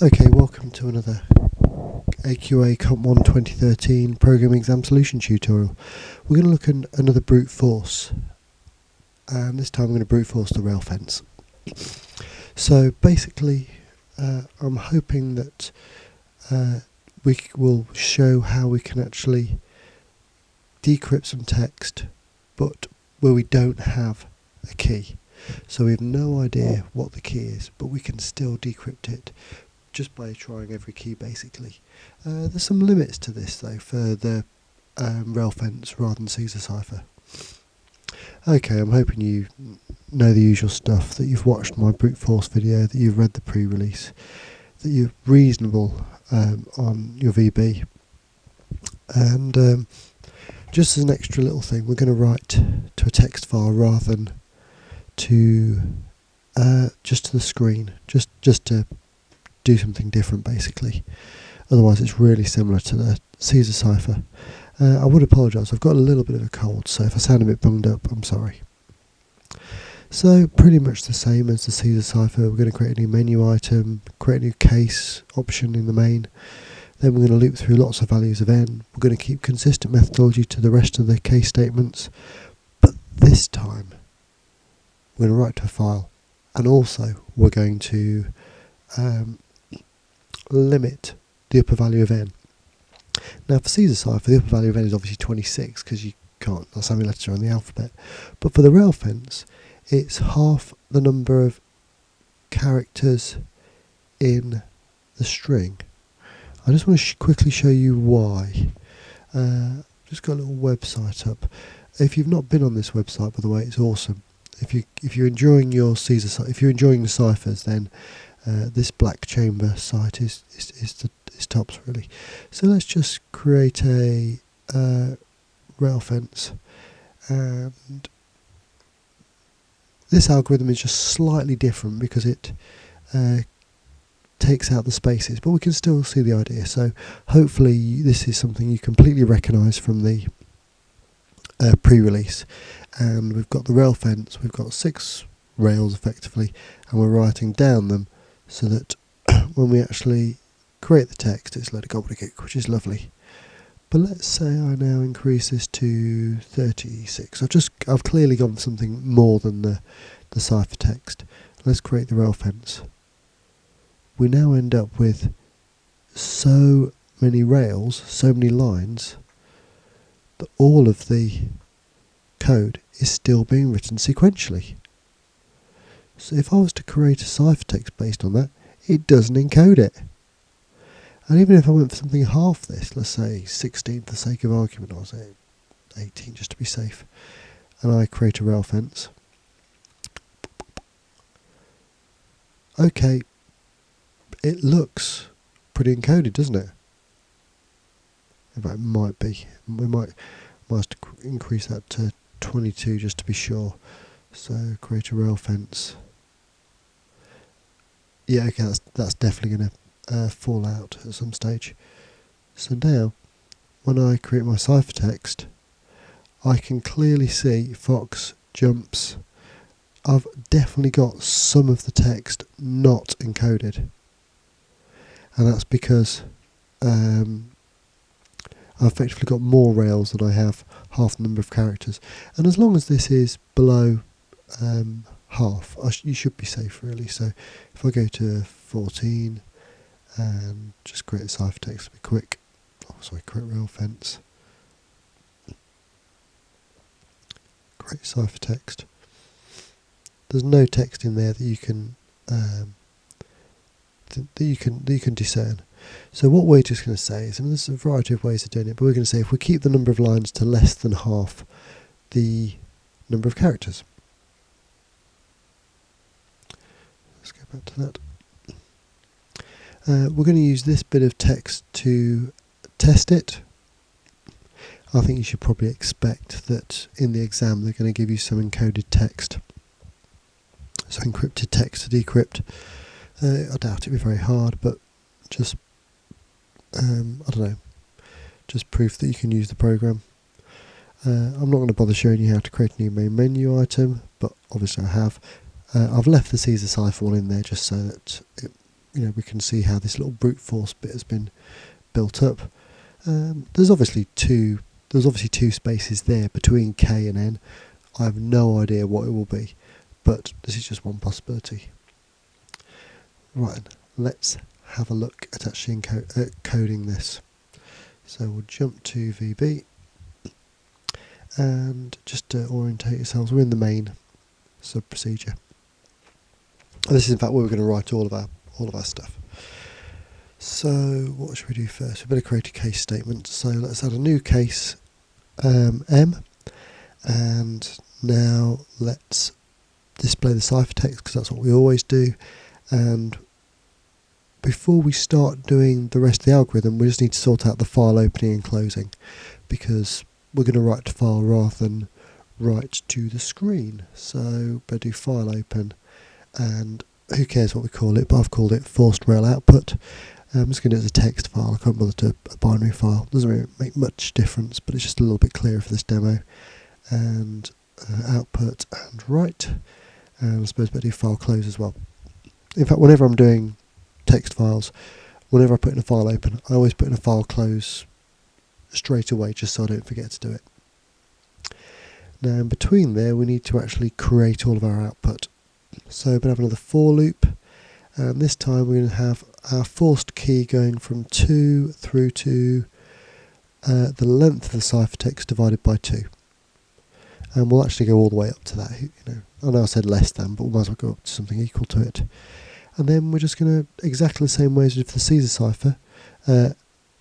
Okay, welcome to another AQA Comp 1 2013 Programming Exam Solution tutorial. We're going to look at another brute force, and this time I'm going to brute force the rail fence. So basically, I'm hoping that we will show how we can actually decrypt some text, but where we don't have a key. So we have no idea what the key is, but we can still decrypt it just by trying every key basically. There's some limits to this though for the rail fence rather than decypher. Okay, I'm hoping you know the usual stuff, that you've watched my brute force video, that you've read the pre-release, that you're reasonable on your VB, and just as an extra little thing, we're going to write to a text file rather than to just to the screen, just to do something different basically. Otherwise it's really similar to the decypher. I would apologise, I've got a little bit of a cold, so if I sound a bit bunged up, I'm sorry. So pretty much the same as the decypher. We're going to create a new menu item, create a new case option in the main, then we're going to loop through lots of values of n. We're going to keep consistent methodology to the rest of the case statements, but this time we're going to write to a file, and also we're going to limit the upper value of n. Now for decypher, the upper value of n is obviously 26 because you can't, that's how many letters are in the alphabet. But for the rail fence, it's half the number of characters in the string. I just want to quickly show you why. Just got a little website up. If you've not been on this website, by the way, it's awesome. If you're enjoying your if you're enjoying the ciphers, then this black chamber site is tops really. So let's just create a rail fence, and this algorithm is just slightly different because it takes out the spaces, but we can still see the idea. So hopefully this is something you completely recognise from the pre-release. And we've got the rail fence, we've got 6 rails effectively, and we're writing down them so that when we actually create the text it's loaded gobbledygook, which is lovely. But let's say I now increase this to 36. I've clearly gone for something more than the ciphertext. Let's create the rail fence. We now end up with so many rails, so many lines, that all of the code is still being written sequentially. So if I was to create a ciphertext based on that, it doesn't encode it. And even if I went for something half this, let's say 16 for the sake of argument, I'll say 18 just to be safe, and I create a rail fence. Okay, it looks pretty encoded, doesn't it? In fact, it might be. We might have to increase that to 22 just to be sure. So create a rail fence. Yeah, okay, that's definitely going to fall out at some stage. So now, when I create my ciphertext, I can clearly see fox, jumps. I've definitely got some of the text not encoded, and that's because I've effectively got more rails than I have half the number of characters. And as long as this is below half, you should be safe really. So if I go to 14 and just create a ciphertext to be quick, create rail fence, create ciphertext. There's no text in there that you can discern. So what we're just going to say is, there's a variety of ways of doing it, but we're going to say if we keep the number of lines to less than half the number of characters. Let's go back to that. We're going to use this bit of text to test it. I think you should probably expect that in the exam they're going to give you some encoded text. So encrypted text to decrypt. I doubt it'll be very hard, but just I don't know, just proof that you can use the program. I'm not going to bother showing you how to create a new main menu item, but obviously I have. I've left the decypher one in there just so that we can see how this little brute force bit has been built up. There's obviously two spaces there between K and N. I have no idea what it will be, but this is just one possibility. Right, let's have a look at actually coding this. So we'll jump to VB, and just to orientate yourselves, we're in the main sub procedure. And this is in fact where we're going to write all of our stuff. So what should we do first? We better create a case statement. So let's add a new case M, and now let's display the ciphertext because that's what we always do. And before we start doing the rest of the algorithm, we just need to sort out the file opening and closing, because we're going to write to file rather than write to the screen. So better do file open, and who cares what we call it, but I've called it forced rail output. I'm just going to do it as a text file. I can't bother to a binary file. Doesn't really make much difference, but it's just a little bit clearer for this demo. And output and write, and I suppose better do file close as well. In fact, whenever I'm doing text files, whenever I put in a file open, I always put in a file close straight away, just so I don't forget to do it. Now in between there, we need to actually create all of our output. So we're going to have another for loop, and this time we're going to have our forced key going from 2 through to the length of the ciphertext divided by 2. And we'll actually go all the way up to that. I know I said less than, but we might as well go up to something equal to it. And then we're just going to, exactly the same way as we did for the Caesar cipher,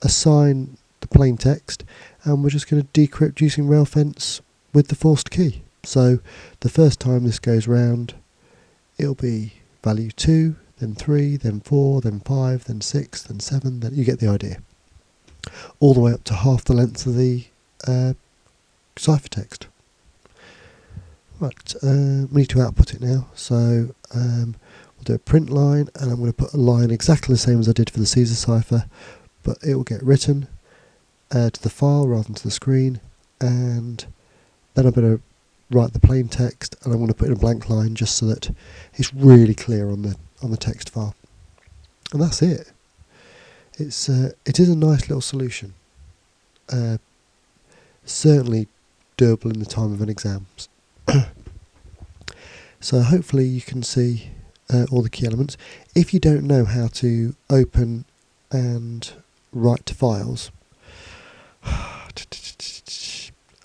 assign the plain text, and we're just going to decrypt using RailFence with the forced key. So the first time this goes round, it'll be value 2, then 3, then 4, then 5, then 6, then 7, then you get the idea. All the way up to half the length of the ciphertext. Right, we need to output it now, so we'll do a print line, and I'm going to put a line exactly the same as I did for the Caesar cipher, but it will get written to the file rather than to the screen, and then I'm going to write the plain text, and I'm going to put in a blank line just so that it's really clear on the text file. And that's it. It is a nice little solution. Certainly doable in the time of an exam. So hopefully you can see all the key elements. If you don't know how to open and write to files, I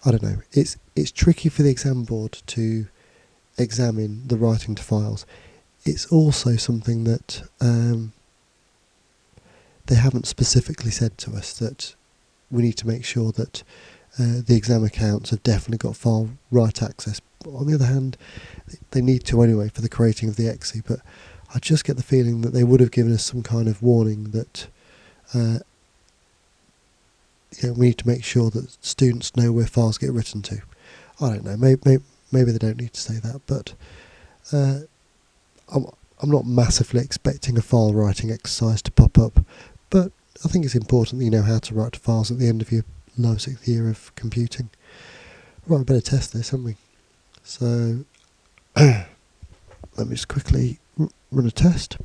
don't know. It's tricky for the exam board to examine the writing to files. It's also something that they haven't specifically said to us, that we need to make sure that the exam accounts have definitely got file write access. But on the other hand, they need to anyway for the creating of the exe, but I just get the feeling that they would have given us some kind of warning that we need to make sure that students know where files get written to. I don't know, maybe they don't need to say that, but I'm not massively expecting a file writing exercise to pop up, but I think it's important that you know how to write to files at the end of your lower 6th year of computing. Right, we better test this, haven't we? So let me just quickly run a test.